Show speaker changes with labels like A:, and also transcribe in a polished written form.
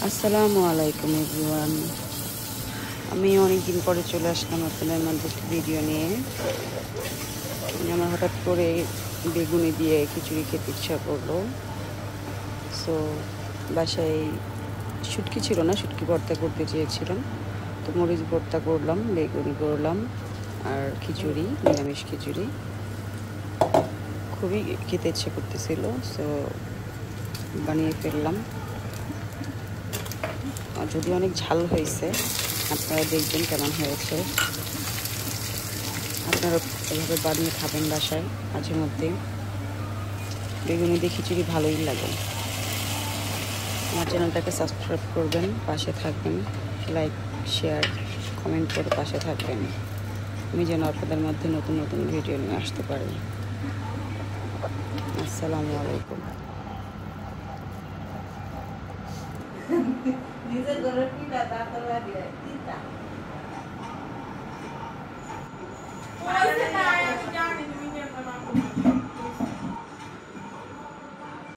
A: আসসালামু আলাইকুম এভরিওয়ান। আমি অনেক দিন পরে চলে আসলাম আপনাদের মধ্যে একটি ভিডিও নিয়ে। আমার হঠাৎ করে বেগুনি দিয়ে খিচুড়ি খেতে ইচ্ছা করলো। সো বাসায় শুটকি ছিল না, শুটকি ভর্তা করতে চেয়েছিলাম। তো মরিচ ভর্তা করলাম, বেগুনি করলাম আর খিচুড়ি, নিরামিষ খিচুড়ি। খুবই খেতে ইচ্ছে করতেছিল, সো বানিয়ে ফেললাম। যদি অনেক ঝাল হয়েছে, আপনারা দেখবেন কেমন হয়েছে। আপনারা এভাবে বানিয়ে খাবেন বাসায় মাঝে মধ্যে। বেগুনি দিয়ে খিচুড়ি ভালোই লাগে। আমার চ্যানেলটাকে সাবস্ক্রাইব করবেন, পাশে থাকবেন, লাইক শেয়ার কমেন্ট করে পাশে থাকবেন। আমি যেন আপনাদের মধ্যে নতুন নতুন ভিডিও নিয়ে আসতে পারি। আসসালামু আলাইকুম। নিজের ঘরে পিঠা তারপরে লাগে পিঠা ওই যে না আমি জানি তুমি কেন